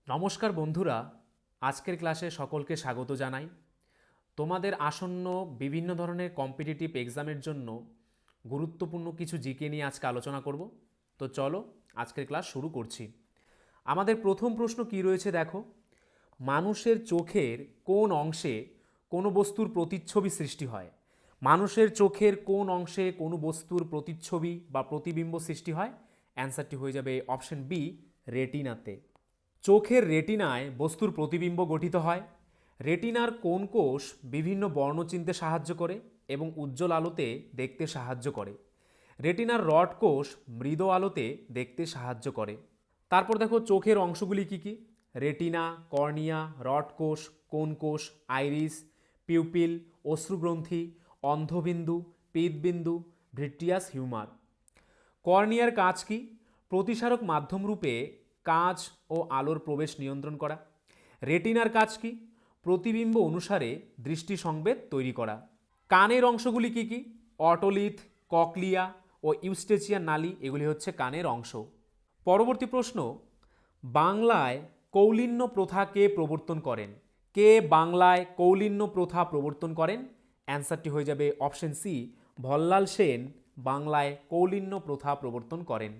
নমস্কার বন্ধুরা, আজকের ক্লাসে সকলকে স্বাগত জানাই। তোমাদের আসন্ন বিভিন্ন ধরনের কম্পিটিটিভ এক্সামের জন্য গুরুত্বপূর্ণ কিছু জিকে নিয়ে আজকে আলোচনা করব। তো চলো আজকের ক্লাস শুরু করছি। আমাদের প্রথম প্রশ্ন কি রয়েছে দেখো, মানুষের চোখের কোন অংশে কোনো বস্তুর প্রতিচ্ছবি সৃষ্টি হয়? মানুষের চোখের কোন অংশে কোনো বস্তুর প্রতিচ্ছবি বা প্রতিবিম্ব সৃষ্টি হয়? অ্যান্সারটি হয়ে যাবে অপশন বি, রেটিনাতে। চোখের রেটিনায় বস্তুর প্রতিবিম্ব গঠিত হয়। রেটিনার কোন কোষ বিভিন্ন বর্ণ চিনতে সাহায্য করে এবং উজ্জ্বল আলোতে দেখতে সাহায্য করে? রেটিনার রড কোষ মৃদ আলোতে দেখতে সাহায্য করে। তারপর দেখো চোখের অংশগুলি কি কি? রেটিনা, কর্নিয়া, রড কোষ, কোন কোষ, আইরিস, পিউপিল, অশ্রুগ্রন্থি, অন্ধবিন্দু, পিতবিন্দু, ভিট্রিয়াস হিউমার। কর্নিয়ার কাজ কি? প্রতিসারক মাধ্যম রূপে কাঁচ ও আলোর প্রবেশ নিয়ন্ত্রণ করা। রেটিনার কাজ কি? প্রতিবিম্ব অনুসারে দৃষ্টি সংবেদ তৈরি করা। কানের অংশগুলি কি কি? অটোলিথ, ককলিয়া ও ইউস্টেচিয়ান নালী, এগুলি হচ্ছে কানের অংশ। পরবর্তী প্রশ্ন, বাংলায় কৌলিন্য প্রথা কে প্রবর্তন করেন? কে বাংলায় কৌলিন্য প্রথা প্রবর্তন করেন? অ্যান্সারটি হয়ে যাবে অপশন সি, ভল্লাল সেন বাংলায় কৌলিন্য প্রথা প্রবর্তন করেন।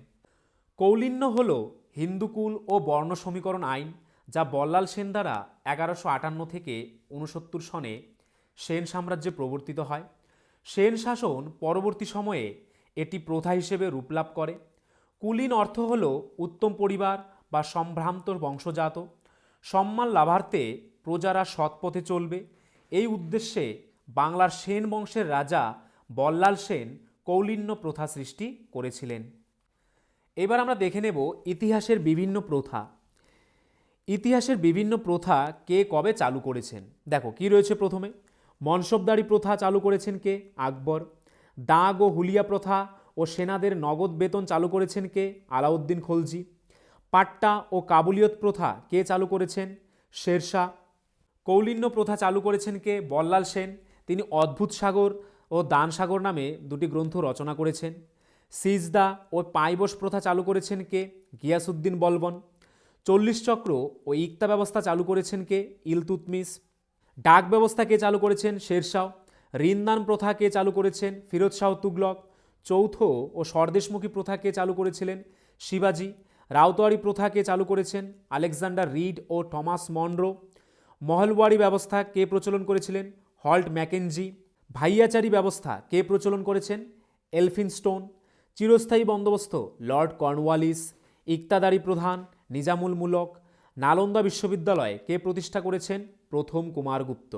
কৌলিন্য হল হিন্দুকুল ও বর্ণ সমীকরণ আইন, যা বল্লাল সেন দ্বারা 1158 থেকে 69 সনে সেন সাম্রাজ্যে প্রবর্তিত হয়। সেন শাসন পরবর্তী সময়ে এটি প্রথা হিসেবে রূপ লাভ করে। কুলীন অর্থ হল উত্তম পরিবার বা সম্ভ্রান্ত বংশজাত। সম্মান লাভার্থে প্রজারা সৎপথে চলবে, এই উদ্দেশ্যে বাংলার সেন বংশের রাজা বল্লাল সেন কৌলিন্য প্রথা সৃষ্টি করেছিলেন। এবার আমরা দেখে নেব ইতিহাসের বিভিন্ন প্রথা। ইতিহাসের বিভিন্ন প্রথা কে কবে চালু করেছেন? দেখো কি রয়েছে প্রথমে, মনসবদারি প্রথা চালু করেছেন কে? আকবর। দাগ ও হুলিয়া প্রথা ও সেনাদের নগদ বেতন চালু করেছেন কে? আলাউদ্দিন খলজি। পাট্টা ও কাবুলিয়ত প্রথা কে চালু করেছেন? শেরশাহ। কৌলিন্য প্রথা চালু করেছেন কে? বল্লাল সেন। তিনি অদ্ভুত সাগর ও দান সাগর নামে দুটি গ্রন্থ রচনা করেছেন। সিজদা ও পাইবস প্রথা চালু করেছেন কে? গিয়াসউদ্দিন বলবন। 40 চক্র ও ইক্তা ব্যবস্থা চালু করেছেন কে? ইলতুৎমিশ। ডাক ব্যবস্থা কে চালু করেছেন? শেরশাহ। ঋণদান প্রথা কে চালু করেছেন? ফিরোজ শাহ তুগলক। চৌথ ও স্বদেশমুখী প্রথা কে চালু করেছিলেন? শিবাজি। রাউতোয়ারি প্রথা কে চালু করেছেন? আলেকজান্ডার রিড ও টমাস মনরো। মহলওয়ারি ব্যবস্থা কে প্রচলন করেছিলেন? Halt McKenzie. ভাইয়াচারি ব্যবস্থা কে প্রচলন করেছেন? এলফিনস্টোন। চিরস্থায়ী বন্দোবস্ত লর্ড কর্নওয়ালিস। ইকতাদারি প্রধান নিজামুল মুলক। নালন্দা বিশ্ববিদ্যালয় কে প্রতিষ্ঠা করেছেন? প্রথম কুমারগুপ্ত।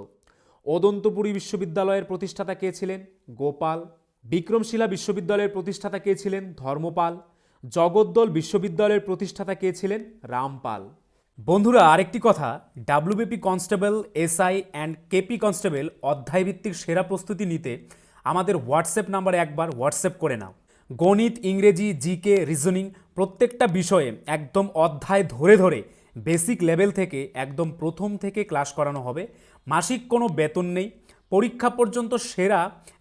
অদন্তপুরী বিশ্ববিদ্যালয়ের প্রতিষ্ঠাতা কে ছিলেন? গোপাল। বিক্রমশিলা বিশ্ববিদ্যালয়ের প্রতিষ্ঠাতা কে ছিলেন? ধর্মপাল। জগদ্দল বিশ্ববিদ্যালয়ের প্রতিষ্ঠাতা কে ছিলেন? রামপাল। বন্ধুরা আরেকটি কথা, WBP constable, SI and KP constable অধ্যায়ভিত্তিক সেরা প্রস্তুতি নিতে আমাদের হোয়াটসঅ্যাপ নাম্বারে একবার হোয়াটসঅ্যাপ করে নাও। গণিত, ইংরেজি, জিকে, রিজনিং প্রত্যেকটা বিষয়ে একদম অধ্যায় ধরে ধরে বেসিক লেভেল থেকে একদম প্রথম থেকে ক্লাস করানো হবে। মাসিক কোনো বেতন নেই, পরীক্ষা পর্যন্ত সেরা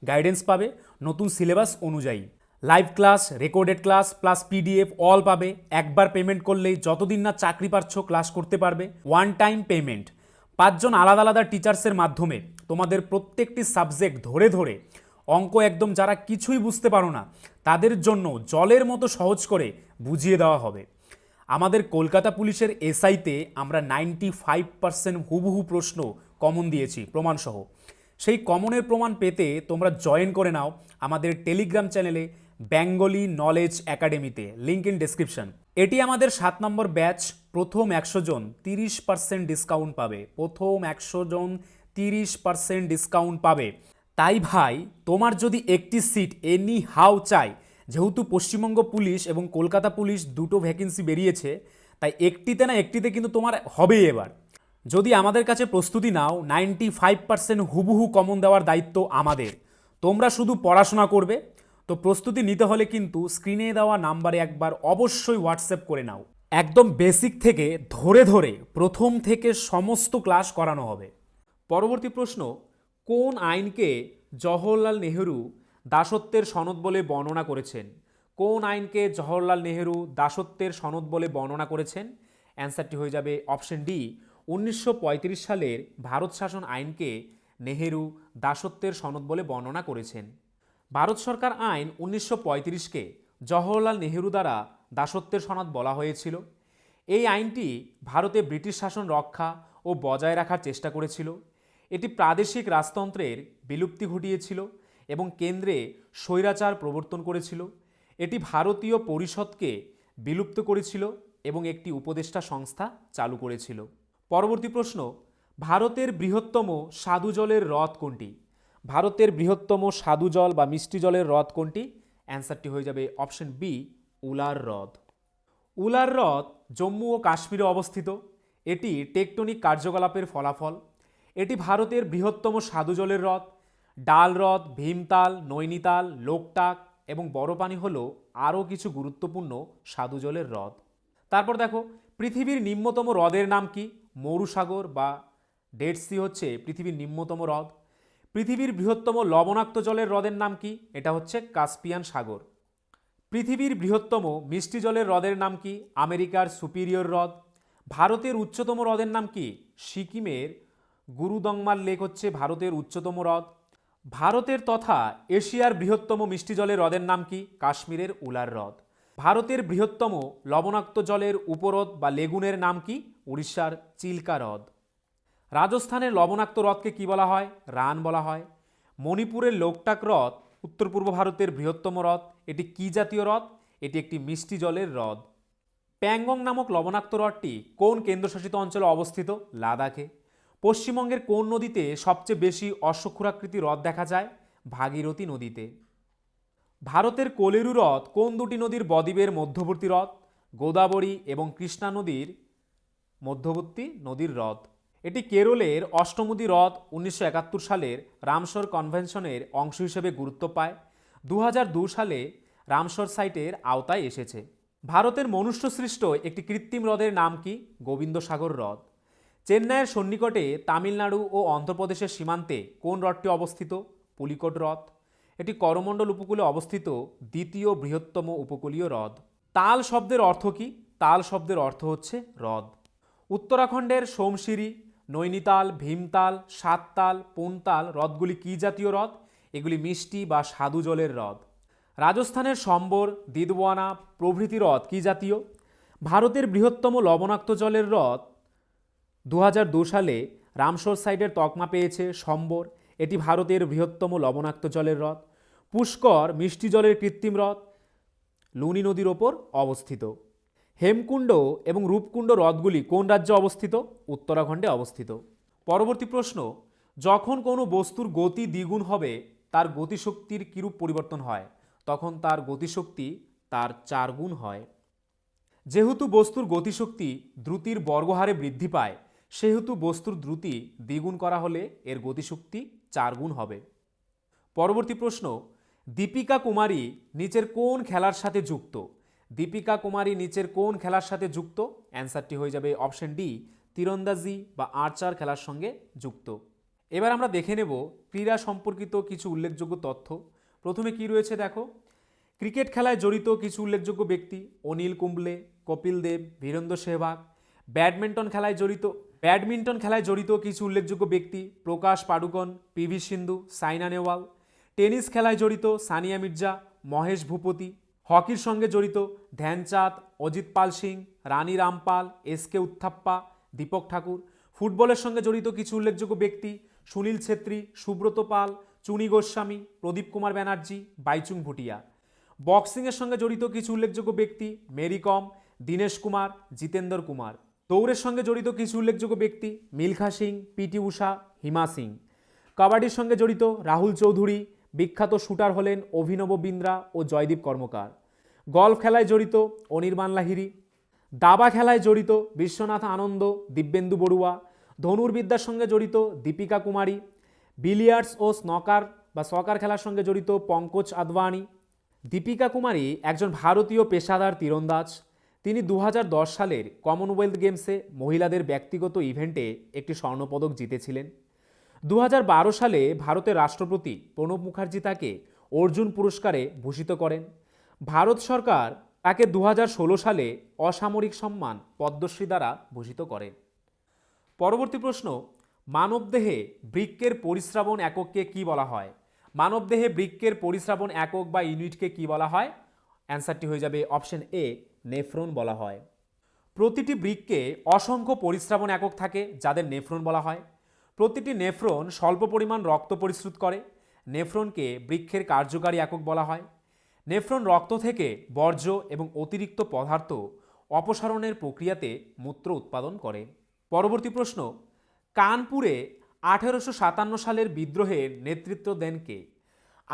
গাইডেন্স পাবে নতুন সিলেবাস অনুযায়ী। Live class, recorded class plus PDF all পাবে। একবার পেমেন্ট করলেই যতদিন না চাকরি পাচ্ছ ক্লাস করতে পারবে। One time payment. 5 জন আলাদা আলাদা টিচার্সের মাধ্যমে তোমাদের প্রত্যেকটি সাবজেক্ট ধরে ধরে অঙ্ক একদম যারা কিছুই বুঝতে পারো না তাদের জন্য জলের মতো সহজ করে বুঝিয়ে দেওয়া হবে। আমাদের কলকাতা পুলিশের এসআইতে আমরা 95% হুবহু প্রশ্ন কমন দিয়েছি প্রমাণসহ। সেই কমনের প্রমাণ পেতে তোমরা জয়েন করে নাও আমাদের টেলিগ্রাম চ্যানেলে বেঙ্গলি নলেজ একাডেমিতে, লিঙ্ক ইন ডেসক্রিপশন। এটি আমাদের 7 নম্বর ব্যাচ। প্রথম 100 জন 30% ডিসকাউন্ট পাবে। প্রথম 100 জন 30% ডিসকাউন্ট পাবে। তাই ভাই, তোমার যদি একটি সিট এনি হাউ চাই, যেহেতু পশ্চিমবঙ্গ পুলিশ এবং কলকাতা পুলিশ দুটো ভ্যাকেন্সি বেরিয়েছে, তাই একটিতে না একটিতে কিন্তু তোমার হবেই এবার। যদি আমাদের কাছে প্রস্তুতি নাও, 95% হুবহু কমন দেওয়ার দায়িত্ব আমাদের। তোমরা শুধু পড়াশোনা করবে। তো প্রস্তুতি নিতে হলে কিন্তু স্ক্রিনে দেওয়া নাম্বারে একবার অবশ্যই হোয়াটসঅ্যাপ করে নাও। একদম বেসিক থেকে ধরে ধরে প্রথম থেকে সমস্ত ক্লাস করানো হবে। পরবর্তী প্রশ্ন, কোন আইনকে জওহরলাল নেহেরু দাসত্বের সনদ বলে বর্ণনা করেছেন? কোন আইনকে জওহরলাল নেহেরু দাসত্বের সনদ বলে বর্ণনা করেছেন? অ্যান্সারটি হয়ে যাবে অপশন ডি। 1935 সালের ভারত শাসন আইনকে নেহেরু দাসত্বের সনদ বলে বর্ণনা করেছেন। ভারত সরকার আইন 1935কে জওহরলাল নেহেরু দ্বারা দাসত্বের সনদ বলা হয়েছিল। এই আইনটি ভারতে ব্রিটিশ শাসন রক্ষা ও বজায় রাখার চেষ্টা করেছিল। এটি প্রাদেশিক রাজতন্ত্রের বিলুপ্তি ঘটিয়েছিল এবং কেন্দ্রে স্বৈরাচার প্রবর্তন করেছিল। এটি ভারতীয় পরিষদকে বিলুপ্ত করেছিল এবং একটি উপদেষ্টা সংস্থা চালু করেছিল। পরবর্তী প্রশ্ন, ভারতের বৃহত্তম স্বাদু জলের হ্রদ কোনটি? ভারতের বৃহত্তম স্বাদু জল বা মিষ্টি জলের হ্রদ কোনটি? অ্যান্সারটি হয়ে যাবে অপশন বি, উলার হ্রদ। উলার হ্রদ জম্মু ও কাশ্মীরে অবস্থিত। এটি টেকটনিক কার্যকলাপের ফলাফল। এটি ভারতের বৃহত্তম স্বাদু জলের হ্রদ। ডাল হ্রদ, ভীমতাল, নৈনিতাল, লোকটাক এবং বড়পানি হল আরও কিছু গুরুত্বপূর্ণ স্বাদু জলের হ্রদ। তারপর দেখো, পৃথিবীর নিম্নতম হ্রদের নাম কি? মরুসাগর বা ডেড সি হচ্ছে পৃথিবীর নিম্নতম হ্রদ। পৃথিবীর বৃহত্তম লবণাক্ত জলের হ্রদের নাম কি? এটা হচ্ছে কাস্পিয়ান সাগর। পৃথিবীর বৃহত্তম মিষ্টি জলের হ্রদের নাম কি? আমেরিকার সুপিরিয়র হ্রদ। ভারতের উচ্চতম হ্রদের নাম কি? সিকিমের গুরুদংমার লেক হচ্ছে ভারতের উচ্চতম হ্রদ। ভারতের তথা এশিয়ার বৃহত্তম মিষ্টি জলের হ্রদের নাম কি? কাশ্মীরের উলার হ্রদ। ভারতের বৃহত্তম লবণাক্ত জলের উপহ্রদ বা লেগুনের নাম কি? উড়িষ্যার চিল্কা হ্রদ। রাজস্থানের লবণাক্ত হ্রদকে কি বলা হয়? রান বলা হয়। মণিপুরের লোকটাক হ্রদ উত্তর পূর্ব ভারতের বৃহত্তম হ্রদ। এটি কি জাতীয় হ্রদ? এটি একটি মিষ্টি জলের হ্রদ। প্যাংগং নামক লবণাক্ত হ্রদটি কোন কেন্দ্রশাসিত অঞ্চলে অবস্থিত? লাদাখে। পশ্চিমবঙ্গের কোন নদীতে সবচেয়ে বেশি অশ্বক্ষুরাকৃতি হ্রদ দেখা যায়? ভাগীরথী নদীতে। ভারতের কোলেরু হ্রদ কোন দুটি নদীর বদ্বীপের মধ্যবর্তী হ্রদ? গোদাবরী এবং কৃষ্ণা নদীর মধ্যবর্তী নদীর হ্রদ। এটি কেরলের অষ্টমুদি হ্রদ 1971 সালের রামসর কনভেনশনের অংশ হিসেবে গুরুত্ব পায়। 2002 সালে রামসর সাইটের আওতায় এসেছে। ভারতের মনুষ্যসৃষ্ট একটি কৃত্রিম হ্রদের নাম কি? গোবিন্দসাগর হ্রদ। চেন্নাইয়ের সন্নিকটে তামিলনাড়ু ও অন্ধ্রপ্রদেশের সীমান্তে কোন হ্রদটি অবস্থিত? পুলিকট হ্রদ। এটি করমণ্ডল উপকূলে অবস্থিত দ্বিতীয় বৃহত্তম উপকূলীয় হ্রদ। তাল শব্দের অর্থ কি? তাল শব্দের অর্থ হচ্ছে হ্রদ। উত্তরাখণ্ডের সোমশিরি, নৈনিতাল, ভীমতাল, সাততাল, পুনতাল হ্রদগুলি কি জাতীয় হ্রদ? এগুলি মিষ্টি বা স্বাদু জলের হ্রদ। রাজস্থানের সম্বর, দিদওয়ানা প্রভৃতি হ্রদ কি জাতীয়? ভারতের বৃহত্তম লবণাক্ত জলের হ্রদ 2002 সালে রামসর সাইটের তকমা পেয়েছে সম্বর। এটি ভারতের বৃহত্তম লবণাক্ত জলের হ্রদ। পুষ্কর মিষ্টি জলের কৃত্রিম হ্রদ, লুনি নদীর ওপর অবস্থিত। হেমকুণ্ড এবং রূপকুণ্ড হ্রদগুলি কোন রাজ্যে অবস্থিত? উত্তরাখণ্ডে অবস্থিত। পরবর্তী প্রশ্ন, যখন কোনো বস্তুর গতি দ্বিগুণ হবে তার গতিশক্তির কিরূপ পরিবর্তন হয়? তখন তার গতিশক্তি তার 4 গুণ হয়। যেহেতু বস্তুর গতিশক্তি দ্রুতির বর্গহারে বৃদ্ধি পায়, সেহেতু বস্তুর দ্রুতি দ্বিগুণ করা হলে এর গতিশক্তি 4 গুণ হবে। পরবর্তী প্রশ্ন, দীপিকা কুমারী নিচের কোন খেলার সাথে যুক্ত? দীপিকা কুমারী নিচের কোন খেলার সাথে যুক্ত? অ্যান্সারটি হয়ে যাবে অপশন ডি, তীরন্দাজি বা আর্চার খেলার সঙ্গে যুক্ত। এবার আমরা দেখে নেব ক্রীড়া সম্পর্কিত কিছু উল্লেখযোগ্য তথ্য। প্রথমে কি রয়েছে দেখো, ক্রিকেট খেলায় জড়িত কিছু উল্লেখযোগ্য ব্যক্তি: অনিল কুম্বলে, কপিল দেব, বীরেন্দ্র সেহবাগ। ব্যাডমিন্টন খেলায় জড়িত কিছু উল্লেখযোগ্য ব্যক্তি: প্রকাশ পাডুকোন, পিভি সিন্ধু, সাইনা নেহওয়াল। টেনিস খেলায় জড়িত সানিয়া মির্জা, মহেশ ভূপতি। হকির সঙ্গে জড়িত ধ্যানচাঁদ, অজিত পাল সিং, রানী রামপাল, এসকে উত্থাপ্পা, দীপক ঠাকুর। ফুটবলের সঙ্গে জড়িত কিছু উল্লেখযোগ্য ব্যক্তি: সুনীল ছেত্রী, সুব্রত পাল, চুনি গোস্বামী, প্রদীপ কুমার ব্যানার্জি, বাইচুং ভুটিয়া। বক্সিংয়ের সঙ্গে জড়িত কিছু উল্লেখযোগ্য ব্যক্তি: মেরি কম, দীনেশ কুমার, জিতেন্দর কুমার। দৌড়ের সঙ্গে জড়িত কিছু উল্লেখযোগ্য ব্যক্তি: মিলখা সিং, পিটি উষা, হিমা সিং। কাবাডির সঙ্গে জড়িত রাহুল চৌধুরী। বিখ্যাত শুটার হলেন অভিনব বিন্দ্রা ও জয়দীপ কর্মকার। গলফ খেলায় জড়িত অনির্বাণ লাহিড়ী। দাবা খেলায় জড়িত বিশ্বনাথ আনন্দ, দিব্যেন্দু বড়ুয়া। ধনুর্বিদ্যার সঙ্গে জড়িত দীপিকা কুমারী। বিলিয়ার্ডস ও সকার খেলার সঙ্গে জড়িত পঙ্কজ আদবানি। দীপিকা কুমারী একজন ভারতীয় পেশাদার তীরন্দাজ। তিনি 2010 সালের কমনওয়েলথ গেমসে মহিলাদের ব্যক্তিগত ইভেন্টে একটি স্বর্ণপদক জিতেছিলেন। 2012 সালে ভারতের রাষ্ট্রপতি প্রণব মুখার্জি তাকে অর্জুন পুরস্কারে ভূষিত করেন। ভারত সরকার তাকে 2016 সালে অসামরিক সম্মান পদ্মশ্রী দ্বারা ভূষিত করে। পরবর্তী প্রশ্ন, মানবদেহে বৃক্কের পরিস্রাবণ একককে কি বলা হয়? মানবদেহে বৃক্কের পরিস্রাবণ একক বা ইউনিটকে কি বলা হয়? অ্যান্সারটি হয়ে যাবে অপশন এ, নেফ্রন বলা হয়। প্রতিটি বৃক্কে অসংখ্য পরিস্রাবণ একক থাকে যাদের নেফ্রন বলা হয়। প্রতিটি নেফ্রন স্বল্প পরিমাণ রক্ত পরিশ্রুত করে। নেফ্রনকে বৃক্ষের কার্যকারী একক বলা হয়। নেফ্রন রক্ত থেকে বর্জ্য এবং অতিরিক্ত পদার্থ অপসারণের প্রক্রিয়াতে মূত্র উৎপাদন করে। পরবর্তী প্রশ্ন, কানপুরে 1857 সালের বিদ্রোহের নেতৃত্ব দেন কে?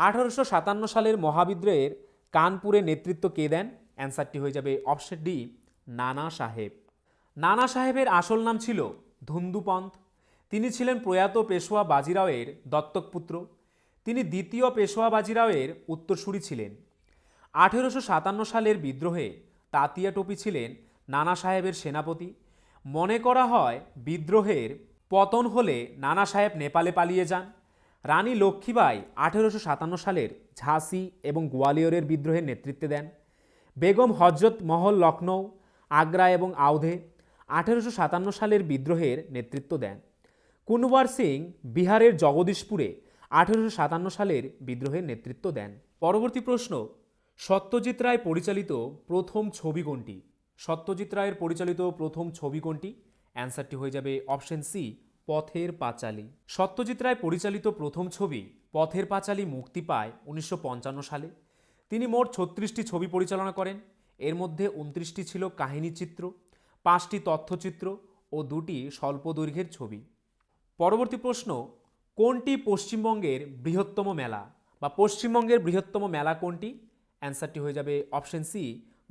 1857 সালের মহাবিদ্রোহের কানপুরে নেতৃত্ব কে দেন? অ্যান্সারটি হয়ে যাবে অপশন ডি, নানা সাহেব। নানা সাহেবের আসল নাম ছিল ধুন্দুপন্ত। তিনি ছিলেন প্রয়াত পেশোয়া বাজিরাওয়ের দত্তক পুত্র। তিনি দ্বিতীয় পেশোয়া বাজিরাওয়ের উত্তরসূরি ছিলেন। 1857 সালের বিদ্রোহে তাতিয়া টোপি ছিলেন নানা সাহেবের সেনাপতি। মনে করা হয় বিদ্রোহের পতন হলে নানা সাহেব নেপালে পালিয়ে যান। রানী লক্ষ্মীবাই 1857 সালের ঝাঁসি এবং গোয়ালিয়রের বিদ্রোহের নেতৃত্বে দেন। বেগম হজরত মহল লখনৌ, আগ্রা এবং আওধে 1857 সালের বিদ্রোহের নেতৃত্ব দেন। কুনওয়ার সিং বিহারের জগদীশপুরে 1857 সালের বিদ্রোহের নেতৃত্ব দেন। পরবর্তী প্রশ্ন, সত্যজিৎ রায় পরিচালিত প্রথম ছবি কোনটি? সত্যজিৎ রায়ের পরিচালিত প্রথম ছবি কোনটি? অ্যান্সারটি হয়ে যাবে অপশন সি, পথের পাঁচালী। সত্যজিৎ রায় পরিচালিত প্রথম ছবি পথের পাঁচালী মুক্তি পায় 1955 সালে। তিনি মোট 36টি ছবি পরিচালনা করেন। এর মধ্যে 29টি ছিল কাহিনীচিত্র, 5টি তথ্যচিত্র ও 2টি স্বল্প দৈর্ঘ্যের ছবি। পরবর্তী প্রশ্ন, কোনটি পশ্চিমবঙ্গের বৃহত্তম মেলা বা পশ্চিমবঙ্গের বৃহত্তম মেলা কোনটি? অ্যান্সারটি হয়ে যাবে অপশন সি,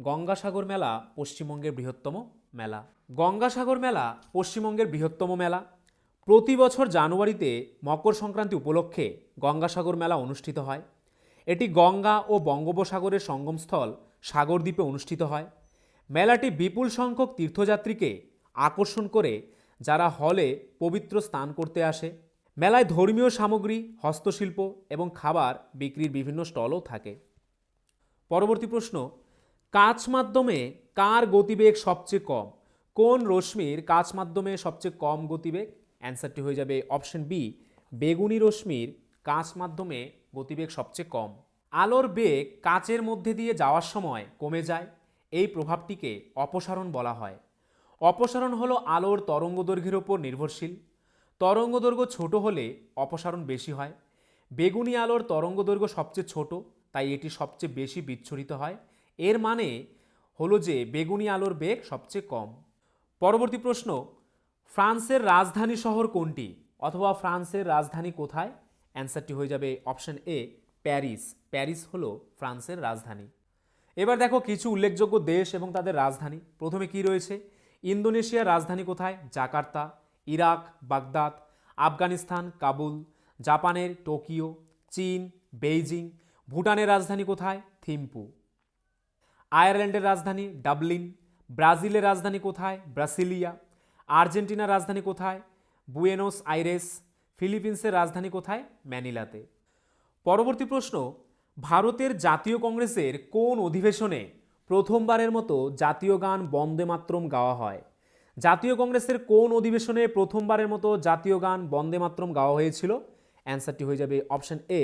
গঙ্গাসাগর মেলা পশ্চিমবঙ্গের বৃহত্তম মেলা। গঙ্গাসাগর মেলা পশ্চিমবঙ্গের বৃহত্তম মেলা। প্রতি বছর জানুয়ারিতে মকর সংক্রান্তি উপলক্ষে গঙ্গাসাগর মেলা অনুষ্ঠিত হয়। এটি গঙ্গা ও বঙ্গোপসাগরের সঙ্গমস্থল সাগরদ্বীপে অনুষ্ঠিত হয়। মেলাটি বিপুল সংখ্যক তীর্থযাত্রীকে আকর্ষণ করে, যারা হলে পবিত্র স্নান করতে আসে। মেলায় ধর্মীয় সামগ্রী, হস্তশিল্প এবং খাবার বিক্রির বিভিন্ন স্টলও থাকে। পরবর্তী প্রশ্ন, কাচ মাধ্যমে কার গতিবেগ সবচেয়ে কম? কোন রশ্মির কাচ মাধ্যমে সবচেয়ে কম গতিবেগ? অ্যান্সারটি হয়ে যাবে অপশন বি, বেগুনি রশ্মির কাচ মাধ্যমে গতিবেগ সবচেয়ে কম। আলোর বেগ কাচের মধ্যে দিয়ে যাওয়ার সময় কমে যায়। এই প্রভাবটিকে অপসারণ বলা হয়। অপসারণ হলো আলোর তরঙ্গদৈর্ঘ্যের উপর নির্ভরশীল। তরঙ্গদৈর্ঘ্য ছোট হলে অপসারণ বেশি হয়। বেগুনি আলোর তরঙ্গদৈর্ঘ্য সবচেয়ে ছোট, তাই এটি সবচেয়ে বেশি বিচ্ছুরিত হয়। এর মানে হলো যে বেগুনি আলোর বেগ সবচেয়ে কম। পরবর্তী প্রশ্ন, ফ্রান্সের রাজধানী শহর কোনটি অথবা ফ্রান্সের রাজধানী কোথায়? অ্যান্সারটি হয়ে যাবে অপশন এ, প্যারিস। প্যারিস হলো ফ্রান্সের রাজধানী। এবার দেখো কিছু উল্লেখযোগ্য দেশ এবং তাদের রাজধানী। প্রথমে কি রয়েছে? ইন্দোনেশিয়ার রাজধানী কোথায়? Jakarta. Iraq Baghdad. Afghanistan Kabul. জাপানের টোকিও। চীন বেইজিং। ভুটানের রাজধানী কোথায়? থিম্পু। আয়ারল্যান্ডের রাজধানী ডাবলিন। ব্রাজিলের রাজধানী কোথায়? ব্রাসিলিয়া। আর্জেন্টিনার রাজধানী কোথায়? Buenos Aires. ফিলিপিন্সের রাজধানী কোথায়? ম্যানিলাতে। পরবর্তী প্রশ্ন, ভারতের জাতীয় কংগ্রেসের কোন অধিবেশনে প্রথমবারের মতো জাতীয় গান বন্দে মাতরম গাওয়া হয়? জাতীয় কংগ্রেসের কোন অধিবেশনে প্রথমবারের মতো জাতীয় গান বন্দে মাতরম গাওয়া হয়েছিল? অ্যান্সারটি হয়ে যাবে অপশন এ,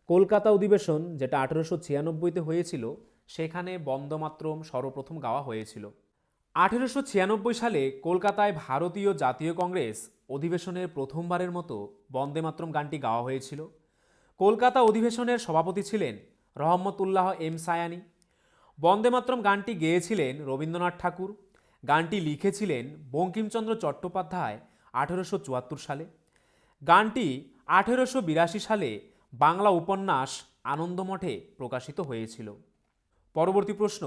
কলকাতা অধিবেশন, যেটা 1896-তে হয়েছিল। সেখানে বন্দে মাতরম সর্বপ্রথম গাওয়া হয়েছিল। 1896 সালে কলকাতায় ভারতীয় জাতীয় কংগ্রেস অধিবেশনের প্রথমবারের মতো বন্দে মাতরম গানটি গাওয়া হয়েছিল। কলকাতা অধিবেশনের সভাপতি ছিলেন রহমতুল্লাহ এম সায়ানি। বন্দে মাতরম গানটি গেয়েছিলেন রবীন্দ্রনাথ ঠাকুর। গানটি লিখেছিলেন বঙ্কিমচন্দ্র চট্টোপাধ্যায় 1874 সালে। গানটি 1882 সালে বাংলা উপন্যাস আনন্দমঠে প্রকাশিত হয়েছিল। পরবর্তী প্রশ্ন,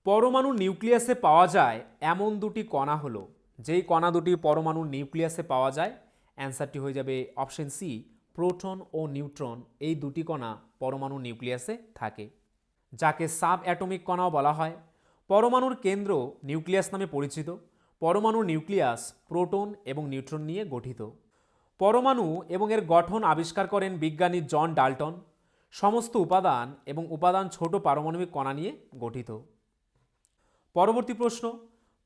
পরমাণুর নিউক্লিয়াসে পাওয়া যায় এমন দুটি কণা হলো, যেই কণা দুটি পরমাণুর নিউক্লিয়াসে পাওয়া যায়? অ্যান্সারটি হয়ে যাবে অপশন সি, প্রোটন ও নিউট্রন। এই দুটি কণা পরমাণুর নিউক্লিয়াসে থাকে, যাকে সাব অ্যাটমিক কণাও বলা হয়। পরমাণুর কেন্দ্র নিউক্লিয়াস নামে পরিচিত। পরমাণুর নিউক্লিয়াস প্রোটন এবং নিউট্রন নিয়ে গঠিত। পরমাণু এবং এর গঠন আবিষ্কার করেন বিজ্ঞানী জন ডাল্টন। সমস্ত উপাদান এবং উপাদান ছোট পারমাণবিক কণা নিয়ে গঠিত। পরবর্তী প্রশ্ন,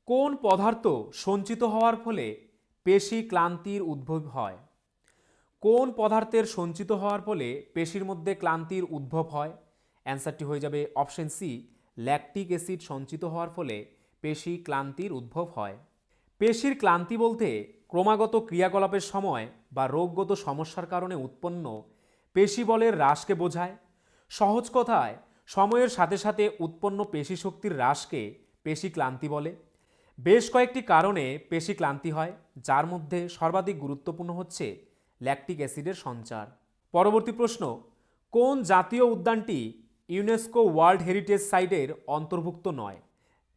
কোন পদার্থ সঞ্চিত হওয়ার ফলে পেশি ক্লান্তির উদ্ভব হয়? কোন পদার্থের সঞ্চিত হওয়ার ফলে পেশির মধ্যে ক্লান্তির উদ্ভব হয়? অ্যান্সারটি হয়ে যাবে অপশন সি, ল্যাকটিক অ্যাসিড সঞ্চিত হওয়ার ফলে পেশি ক্লান্তির উদ্ভব হয়। পেশির ক্লান্তি বলতে ক্রমাগত ক্রিয়াকলাপের সময় বা রোগগত সমস্যার কারণে উৎপন্ন পেশি বলের হ্রাসকে বোঝায়। সহজ কথায় সময়ের সাথে সাথে উৎপন্ন পেশি শক্তির হ্রাসকে পেশি ক্লান্তি বলে। বেশ কয়েকটি কারণে পেশি ক্লান্তি হয়, যার মধ্যে সর্বাধিক গুরুত্বপূর্ণ হচ্ছে ল্যাকটিক অ্যাসিডের সঞ্চার। পরবর্তী প্রশ্ন, কোন জাতীয় উদ্যানটি ইউনেস্কো ওয়ার্ল্ড হেরিটেজ সাইটের অন্তর্ভুক্ত নয়?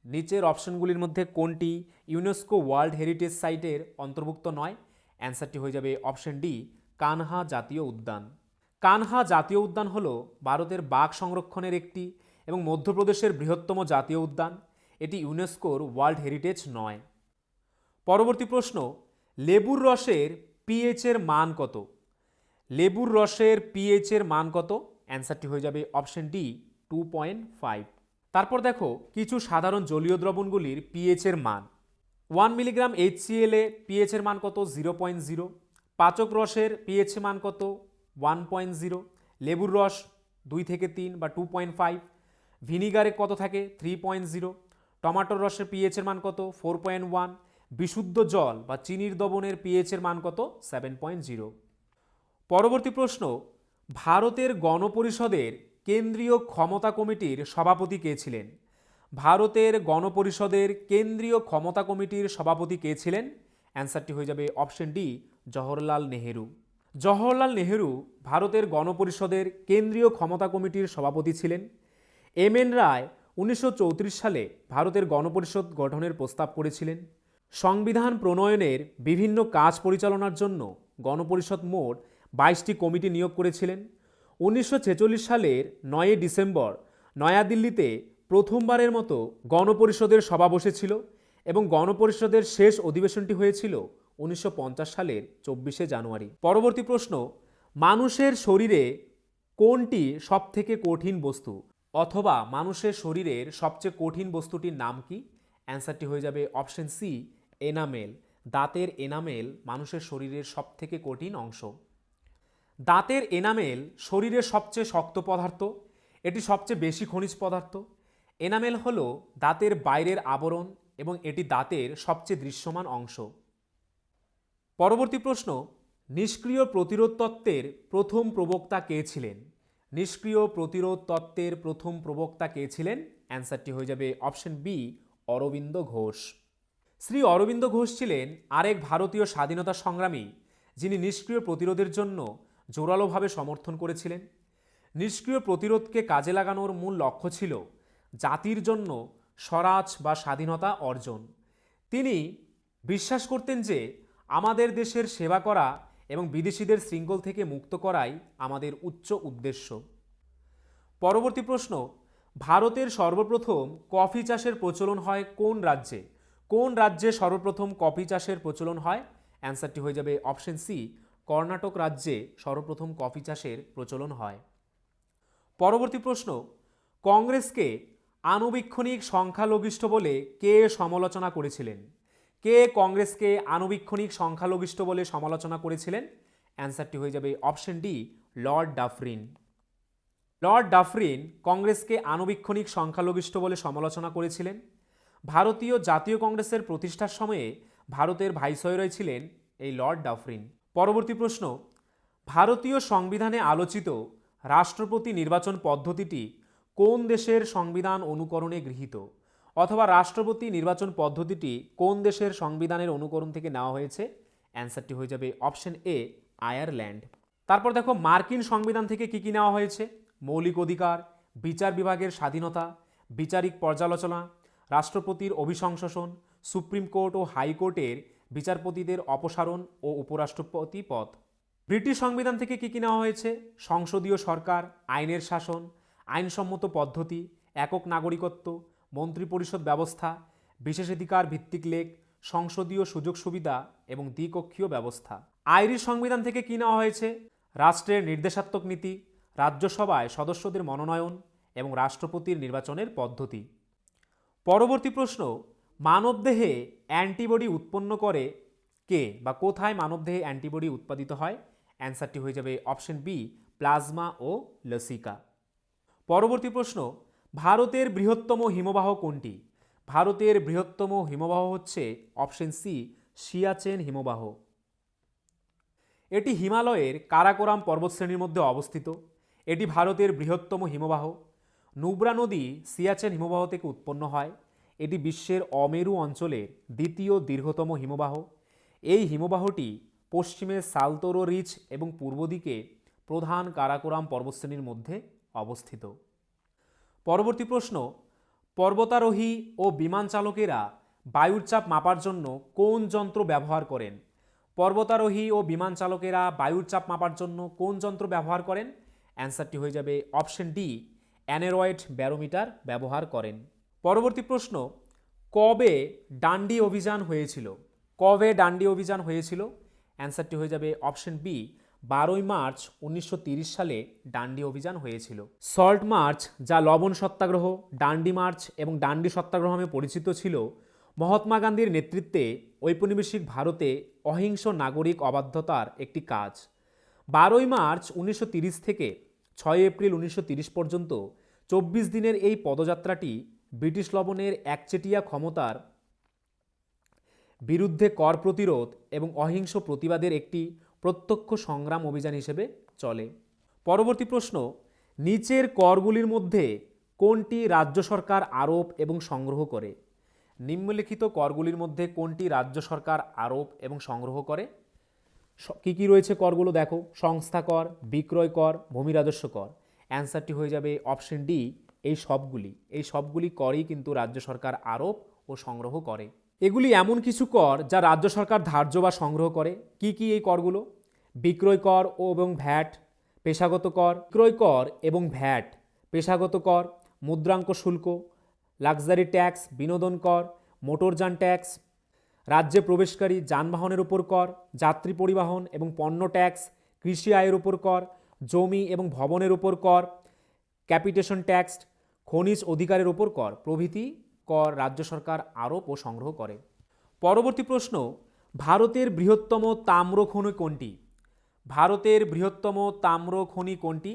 নিচের অপশনগুলির মধ্যে কোনটি ইউনেস্কো ওয়ার্ল্ড হেরিটেজ সাইটের অন্তর্ভুক্ত নয়? অ্যান্সারটি হয়ে যাবে অপশন ডি, কানহা জাতীয় উদ্যান। কানহা জাতীয় উদ্যান হল ভারতের বাঘ সংরক্ষণের একটি এবং মধ্যপ্রদেশের বৃহত্তম জাতীয় উদ্যান। এটি ইউনেস্কোর ওয়ার্ল্ড হেরিটেজ নয়। পরবর্তী প্রশ্ন, লেবুর রসের পিএইচ এর মান কত? লেবুর রসের পিএইচ এর মান কত? অ্যান্সারটি হয়ে যাবে অপশন ডি, 2.5। তারপর দেখো কিছু সাধারণ জলীয় দ্রবণগুলির পিএইচ এর মান। 1 মিলিগ্রাম HCl এ পিএইচ এর মান কত? 0.0। পাচক রসের পিএইচ এর মান কত? 1.0। লেবুর রস 2 থেকে 3 বা 2.5। ভিনিগারে কত থাকে? 3.0। টমেটোর রসের পিএইচ এর মান কত? 4.1। বিশুদ্ধ জল বা চিনির দ্রবণের পিএইচ এর মান কত? 7.0। পরবর্তী প্রশ্ন, ভারতের গণপরিষদের কেন্দ্রীয় ক্ষমতা কমিটির সভাপতি কে ছিলেন? ভারতের গণপরিষদের কেন্দ্রীয় ক্ষমতা কমিটির সভাপতি কে ছিলেন? অ্যান্সারটি হয়ে যাবে অপশন ডি, জওহরলাল নেহেরু। জওহরলাল নেহেরু ভারতের গণপরিষদের কেন্দ্রীয় ক্ষমতা কমিটির সভাপতি ছিলেন। এম.এন. রায় 1934 সালে ভারতের গণপরিষদ গঠনের প্রস্তাব করেছিলেন। সংবিধান প্রণয়নের বিভিন্ন কাজ পরিচালনার জন্য গণপরিষদ মোট 22টি কমিটি নিয়োগ করেছিলেন। 1946 সালের 9 ডিসেম্বর নয়াদিল্লিতে প্রথমবারের মতো গণপরিষদের সভা বসেছিল এবং গণপরিষদের শেষ অধিবেশনটি হয়েছিল 1950 সালের 24শে জানুয়ারি। পরবর্তী প্রশ্ন, মানুষের শরীরে কোনটি সবথেকে কঠিন বস্তু? অথবা মানুষের শরীরের সবচেয়ে কঠিন বস্তুটির নাম কি? অ্যান্সারটি হয়ে যাবে অপশন সি, এনামেল। দাঁতের এনামেল মানুষের শরীরের সবথেকে কঠিন অংশ। দাঁতের এনামেল শরীরের সবচেয়ে শক্ত পদার্থ। এটি সবচেয়ে বেশি খনিজ পদার্থ। এনামেল হল দাঁতের বাইরের আবরণ এবং এটি দাঁতের সবচেয়ে দৃশ্যমান অংশ। পরবর্তী প্রশ্ন, নিষ্ক্রিয় প্রতিরোধ তত্ত্বের প্রথম প্রবক্তা কে ছিলেন? নিষ্ক্রিয় প্রতিরোধ তত্ত্বের প্রথম প্রবক্তা কে ছিলেন? অ্যান্সারটি হয়ে যাবে অপশন বি, অরবিন্দ ঘোষ। শ্রী অরবিন্দ ঘোষ ছিলেন আরেক ভারতীয় স্বাধীনতা সংগ্রামী যিনি নিষ্ক্রিয় প্রতিরোধের জন্য জোরালোভাবে সমর্থন করেছিলেন। নিষ্ক্রিয় প্রতিরোধকে কাজে লাগানোর মূল লক্ষ্য ছিল জাতির জন্য স্বরাজ বা স্বাধীনতা অর্জন। তিনি বিশ্বাস করতেন যে আমাদের দেশের সেবা করা এবং বিদেশিদের শৃঙ্খল থেকে মুক্ত করাই আমাদের উচ্চ উদ্দেশ্য। পরবর্তী প্রশ্ন, ভারতের সর্বপ্রথম কফি চাষের প্রচলন হয় কোন রাজ্যে? কোন রাজ্যে সর্বপ্রথম কফি চাষের প্রচলন হয়? অ্যান্সারটি হয়ে যাবে অপশন সি, কর্ণাটক রাজ্যে সর্বপ্রথম কফি চাষের প্রচলন হয়। পরবর্তী প্রশ্ন, কংগ্রেসকে আনুবীক্ষণিক সংখ্যালঘিষ্ঠ বলে কে সমালোচনা করেছিলেন? কে কংগ্রেসকে আনুবীক্ষণিক সংখ্যালঘিষ্ঠ বলে সমালোচনা করেছিলেন? অ্যান্সারটি হয়ে যাবে option D, Lord Dufferin. Lord Dufferin কংগ্রেসকে আনুবীক্ষণিক সংখ্যালঘিষ্ঠ বলে সমালোচনা করেছিলেন। ভারতীয় জাতীয় কংগ্রেসের প্রতিষ্ঠার সময়ে ভারতের ভাইসরয় ছিলেন এই লর্ড ডাফরিন। পরবর্তী প্রশ্ন, ভারতীয় সংবিধানে আলোচিত রাষ্ট্রপতি নির্বাচন পদ্ধতিটি কোন দেশের সংবিধান অনুকরণে গৃহীত? অথবা রাষ্ট্রপতি নির্বাচন পদ্ধতিটি কোন দেশের সংবিধানের অনুকরণ থেকে নেওয়া হয়েছে? অ্যান্সারটি হয়ে যাবে অপশন এ, আয়ারল্যান্ড। তারপর দেখো মার্কিন সংবিধান থেকে কি কি নেওয়া হয়েছে? মৌলিক অধিকার, বিচার বিভাগের স্বাধীনতা, বিচারিক পর্যালোচনা, রাষ্ট্রপতির অভিশংসন, সুপ্রিম কোর্ট ও হাইকোর্টের বিচারপতিদের অপসারণ ও উপরাষ্ট্রপতি পদ। ব্রিটিশ সংবিধান থেকে কি কি নেওয়া হয়েছে? সংসদীয় সরকার, আইনের শাসন, আইনসম্মত পদ্ধতি, একক নাগরিকত্ব, মন্ত্রিপরিষদ ব্যবস্থা, বিশেষাধিকার ভিত্তিক লেখ, সংসদীয় সুযোগ সুবিধা এবং দ্বিকক্ষীয় ব্যবস্থা। আইরিশ সংবিধান থেকে কি নেওয়া হয়েছে? রাষ্ট্রের নির্দেশাত্মক নীতি, রাজ্যসভায় সদস্যদের মনোনয়ন এবং রাষ্ট্রপতির নির্বাচনের পদ্ধতি। পরবর্তী প্রশ্ন, মানবদেহে অ্যান্টিবডি উৎপন্ন করে কে বা কোথায় মানবদেহে অ্যান্টিবডি উৎপাদিত হয়? অ্যান্সারটি হয়ে যাবে অপশন বি, প্লাজমা ও লসিকা। পরবর্তী প্রশ্ন, ভারতের বৃহত্তম হিমবাহ কোনটি? ভারতের বৃহত্তম হিমবাহ হচ্ছে অপশন সি, সিয়াচেন হিমবাহ। এটি হিমালয়ের কারাকোরাম পর্বতশ্রেণীর মধ্যে অবস্থিত। এটি ভারতের বৃহত্তম হিমবাহ। নুব্রা নদী সিয়াচেন হিমবাহ থেকে উৎপন্ন হয়। এটি বিশ্বের অমেরু অঞ্চলের দ্বিতীয় দীর্ঘতম হিমবাহ। এই হিমবাহটি পশ্চিমে সালতোরো রিচ এবং পূর্ব দিকে প্রধান কারাকোরাম পর্বতশ্রেণীর মধ্যে অবস্থিত। পরবর্তী প্রশ্ন, পর্বতারোহী ও বিমান চালকেরা বায়ুর চাপ মাপার জন্য কোন যন্ত্র ব্যবহার করেন? পর্বতারোহী ও বিমান চালকেরা বায়ুর চাপ মাপার জন্য কোন যন্ত্র ব্যবহার করেন? অ্যান্সারটি হয়ে যাবে অপশন ডি, অ্যানেরয়েড ব্যারোমিটার ব্যবহার করেন। পরবর্তী প্রশ্ন, কবে ডান্ডি অভিযান হয়েছিল? কবে ডান্ডি অভিযান হয়েছিল? অ্যান্সারটি হয়ে যাবে অপশন বি, 12ই মার্চ 1930 সালে ডান্ডি অভিযান হয়েছিল। সল্ট মার্চ, যা লবণ সত্যাগ্রহ, ডান্ডি মার্চ এবং ডান্ডি সত্যাগ্রহ নামে পরিচিত ছিল, মহাত্মা গান্ধীর নেতৃত্বে ঔপনিবেশিক ভারতে অহিংস নাগরিক অবাধ্যতার একটি কাজ। 12ই মার্চ 1930 থেকে 6 এপ্রিল 1930 পর্যন্ত 24 দিনের এই পদযাত্রাটি ব্রিটিশ লবণের একচেটিয়া ক্ষমতার বিরুদ্ধে কর প্রতিরোধ এবং অহিংস প্রতিবাদের একটি প্রত্যক্ষ সংগ্রাম অভিযান হিসেবে চলে। পরবর্তী প্রশ্ন, নিচের করগুলির মধ্যে কোনটি রাজ্য সরকার আরোপ এবং সংগ্রহ করে? নিম্নলিখিত করগুলির মধ্যে কোনটি রাজ্য সরকার আরোপ এবং সংগ্রহ করে? কি কি রয়েছে করগুলো দেখো, সংস্থা কর, বিক্রয় কর, ভূমি রাজস্ব কর। অ্যান্সারটি হয়ে যাবে অপশন ডি, এই সবগুলি করই কিন্তু রাজ্য সরকার আরোপ ও সংগ্রহ করে। এগুলি এমন কিছু কর যা রাজ্য সরকার ধার্য বা সংগ্রহ করে। কি কি এই করগুলো? বিক্রয় কর ও এবং ভ্যাট, পেশাগত কর, বিক্রয় কর এবং ভ্যাট, পেশাগত কর, মুদ্রাঙ্ক শুল্ক, লাক্সারি ট্যাক্স, বিনোদন কর, মোটরযান ট্যাক্স, রাজ্যে প্রবেশকারী যানবাহনের উপর কর, যাত্রী পরিবহন এবং পণ্য ট্যাক্স, কৃষি আয়ের উপর কর, জমি এবং ভবনের উপর কর, ক্যাপিটেশন ট্যাক্স, খনিজ অধিকারের উপর কর প্রভৃতি কর রাজ্য সরকার আরোপ ও সংগ্রহ করে। পরবর্তী প্রশ্ন, ভারতের বৃহত্তম তাম্র খনি কোনটি? ভারতের বৃহত্তম তাম্র খনি কোনটি?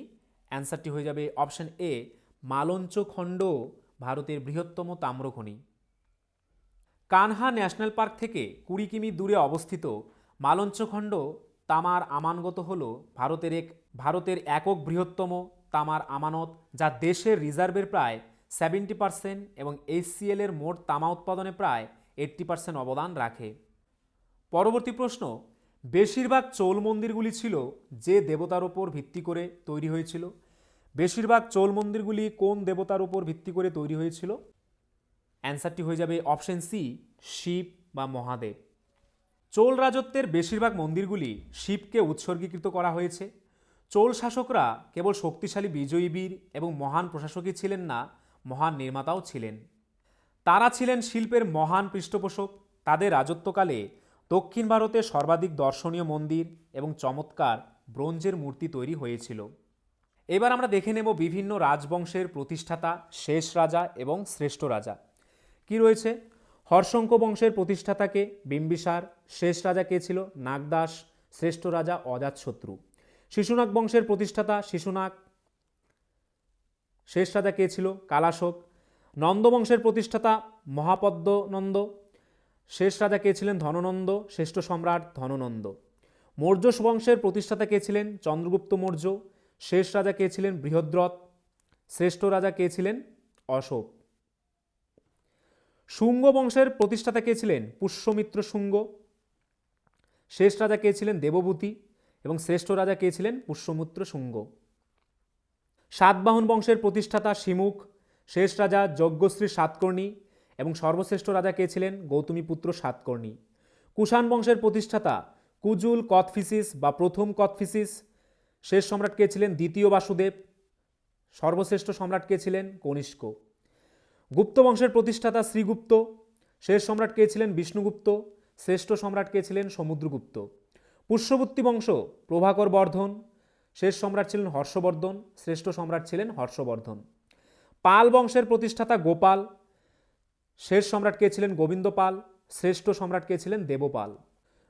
অ্যান্সারটি হয়ে যাবে অপশন এ, মালঞ্চ খণ্ড ভারতের বৃহত্তম তাম্র খনি। কানহা ন্যাশনাল পার্ক থেকে 20 কিমি দূরে অবস্থিত মালঞ্চ খণ্ড তামার আমানগত হল ভারতের একক বৃহত্তম তামার আমানত, যা দেশের রিজার্ভের প্রায় 70% এবং HCL এর মোট তামা উৎপাদনে প্রায় 80% অবদান রাখে। পরবর্তী প্রশ্ন, বেশিরভাগ চোল মন্দিরগুলি ছিল যে দেবতার উপর ভিত্তি করে তৈরি হয়েছিল? বেশিরভাগ চোল মন্দিরগুলি কোন দেবতার উপর ভিত্তি করে তৈরি হয়েছিল? অ্যান্সারটি হয়ে যাবে অপশন সি, শিব বা মহাদেব। চোল রাজত্বের বেশিরভাগ মন্দিরগুলি শিবকে উৎসর্গীকৃত করা হয়েছে। চোল শাসকরা কেবল শক্তিশালী বিজয়ী বীর এবং মহান প্রশাসকই ছিলেন না, মহান নির্মাতাও ছিলেন। তারা ছিলেন শিল্পের মহান পৃষ্ঠপোষক। তাদের রাজত্বকালে দক্ষিণ ভারতে সর্বাধিক দর্শনীয় মন্দির এবং চমৎকার ব্রোঞ্জের মূর্তি তৈরি হয়েছিল। এবার আমরা দেখে নেব বিভিন্ন রাজবংশের প্রতিষ্ঠাতা, শেষ রাজা এবং শ্রেষ্ঠ রাজা। কি রয়েছে? হর্ষঙ্ক বংশের প্রতিষ্ঠাতাকে বিম্বিসার, শেষ রাজা কে ছিল? নাগদাস, শ্রেষ্ঠ রাজা অজাতশত্রু। শিশুনাগ বংশের প্রতিষ্ঠাতা শিশুনাগ, শেষ রাজা কে ছিল? কালাশোক। নন্দ বংশের প্রতিষ্ঠাতা মহাপদ্মনন্দ, শেষ রাজা কে ছিলেন? ধননন্দ, শ্রেষ্ঠ সম্রাট ধননন্দ। মৌর্য বংশের প্রতিষ্ঠাতা কে ছিলেন? চন্দ্রগুপ্ত মৌর্য, শেষ রাজা কে ছিলেন? বৃহদ্রথ, শ্রেষ্ঠ রাজা কে ছিলেন? অশোক। শুঙ্গ বংশের প্রতিষ্ঠাতা কে ছিলেন? পুষ্যমিত্র শুঙ্গ, শেষ রাজা কে ছিলেন? দেবভূতি এবং শ্রেষ্ঠ রাজা কে ছিলেন? পুষ্যমিত্র শুঙ্গ। সাতবাহন বংশের প্রতিষ্ঠাতা শিমুখ, শেষ রাজা যজ্ঞশ্রী সাতকর্ণী এবং সর্বশ্রেষ্ঠ রাজা কে ছিলেন? গৌতমীপুত্র সাতকর্ণী। কুষাণ বংশের প্রতিষ্ঠাতা কুজুল কথফিসিস বা প্রথম কথফিসিস, শেষ সম্রাট কে ছিলেন? দ্বিতীয় বাসুদেব, সর্বশ্রেষ্ঠ সম্রাট কে ছিলেন? কনিষ্ক। গুপ্ত বংশের প্রতিষ্ঠাতা শ্রীগুপ্ত, শেষ সম্রাট কে ছিলেন? বিষ্ণুগুপ্ত, শ্রেষ্ঠ সম্রাট কে ছিলেন? সমুদ্রগুপ্ত। পুষ্যবর্তী বংশ প্রভাকর বর্ধন, শেষ সম্রাট ছিলেন হর্ষবর্ধন, শ্রেষ্ঠ সম্রাট ছিলেন হর্ষবর্ধন। পাল বংশের প্রতিষ্ঠাতা গোপাল, শেষ সম্রাট কে ছিলেন? গোবিন্দ পাল। শ্রেষ্ঠ সম্রাট কে ছিলেন? দেবপাল।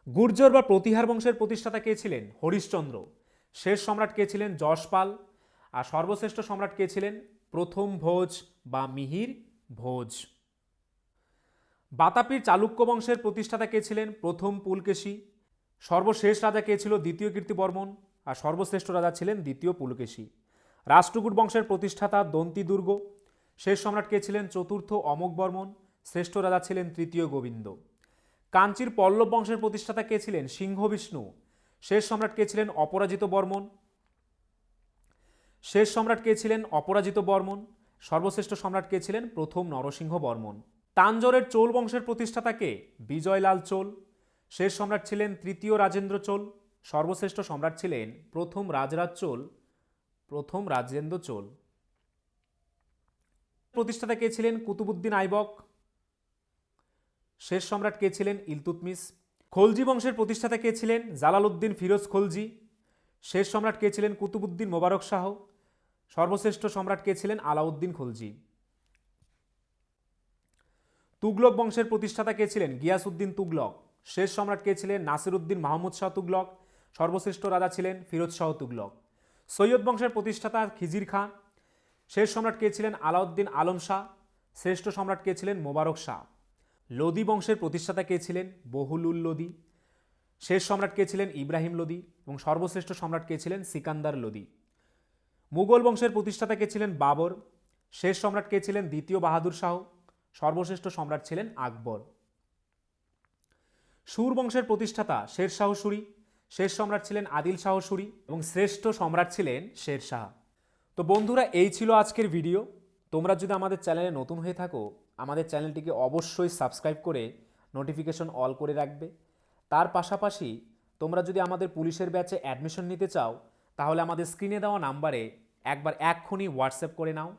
গুর্জর বা প্রতিহার বংশের প্রতিষ্ঠাতা কে ছিলেন? হরিশ্চন্দ্র। শেষ সম্রাট কে ছিলেন? যশপাল। আর সর্বশ্রেষ্ঠ সম্রাট কে ছিলেন? প্রথম ভোজ বা মিহির ভোজ। বাতাপির চালুক্য বংশের প্রতিষ্ঠাতা কে ছিলেন? প্রথম পুলকেশী। সর্বশেষ রাজা কে ছিল? দ্বিতীয় কীর্তিবর্মন। আর সর্বশ্রেষ্ঠ রাজা ছিলেন দ্বিতীয় পুলকেশী। রাষ্ট্রকূট বংশের প্রতিষ্ঠাতা দন্তি দুর্গ। শেষ সম্রাট কে ছিলেন? চতুর্থ অমোঘবর্মন। শ্রেষ্ঠ রাজা ছিলেন তৃতীয় গোবিন্দ। কাঞ্চির পল্লব বংশের প্রতিষ্ঠাতা কে ছিলেন? সিংহ বিষ্ণু। শেষ সম্রাট কে ছিলেন? অপরাজিত বর্মন। শেষ সম্রাট কে ছিলেন? অপরাজিত বর্মন। সর্বশ্রেষ্ঠ সম্রাট কে ছিলেন? প্রথম নরসিংহ বর্মন। তাঞ্জোরের চোল বংশের প্রতিষ্ঠাতা কে? বিজয়লাল চোল। শেষ সম্রাট ছিলেন তৃতীয় রাজেন্দ্র চোল। সর্বশ্রেষ্ঠ সম্রাট ছিলেন প্রথম রাজরাজ চোল, প্রথম রাজেন্দ্র চোল। প্রতিষ্ঠাতা কে ছিলেন? কুতুবুদ্দিন আইবক। শেষ সম্রাট কে ছিলেন? ইলতুৎমিশ। খলজি বংশের প্রতিষ্ঠাতা কে ছিলেন? জালালউদ্দিন ফিরোজ খলজি। শেষ সম্রাট কে ছিলেন? কুতুবুদ্দিন মোবারক শাহ। সর্বশ্রেষ্ঠ সম্রাট কে ছিলেন? আলাউদ্দিন খলজি। তুগলক বংশের প্রতিষ্ঠাতা কে ছিলেন? গিয়াসউদ্দিন তুগলক। শেষ সম্রাট কে ছিলেন? নাসিরউদ্দিন মাহমুদ শাহ তুগলক। সর্বশ্রেষ্ঠ রাজা ছিলেন ফিরোজ শাহ তুগলক। সৈয়দ বংশের প্রতিষ্ঠাতা খিজির খাঁ। শেষ সম্রাট কে ছিলেন? আলাউদ্দিন আলম শাহ। শ্রেষ্ঠ সম্রাট কে ছিলেন? মোবারক শাহ। লোদি বংশের প্রতিষ্ঠাতা কে ছিলেন? বহুলুল লোদি। শেষ সম্রাট কে ছিলেন? ইব্রাহিম লোদি। এবং সর্বশ্রেষ্ঠ সম্রাট কে ছিলেন? সিকান্দার লোদি। মুঘল বংশের প্রতিষ্ঠাতা কে ছিলেন? বাবর। শেষ সম্রাট কে ছিলেন? দ্বিতীয় বাহাদুর শাহ। সর্বশ্রেষ্ঠ সম্রাট ছিলেন আকবর। সুর বংশের প্রতিষ্ঠাতা শের শাহ সুরি। শেষ সম্রাট ছিলেন আদিল শাহ সুরি এবং শ্রেষ্ঠ সম্রাট ছিলেন শের শাহ। তো বন্ধুরা, এই ছিল আজকের ভিডিও। তোমরা যদি আমাদের চ্যানেলে নতুন হয়ে থাকো, আমাদের চ্যানেলটিকে অবশ্যই সাবস্ক্রাইব করে নোটিফিকেশন অল করে রাখবে। তার পাশাপাশি তোমরা যদি আমাদের পুলিশের ব্যাচে অ্যাডমিশন নিতে চাও, তাহলে আমাদের স্ক্রিনে দেওয়া নাম্বারে একবার এক্ষুনি হোয়াটসঅ্যাপ করে নাও।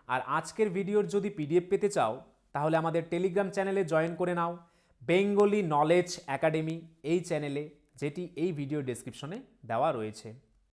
আর আজকের ভিডিওর যদি পিডিএফ পেতে চাও, তাহলে আমাদের টেলিগ্রাম চ্যানেলে জয়েন করে নাও, বেঙ্গলি নলেজ একাডেমি এই চ্যানেলে, যেটি এই ভিডিও ডেসক্রিপশনে দেওয়া রয়েছে।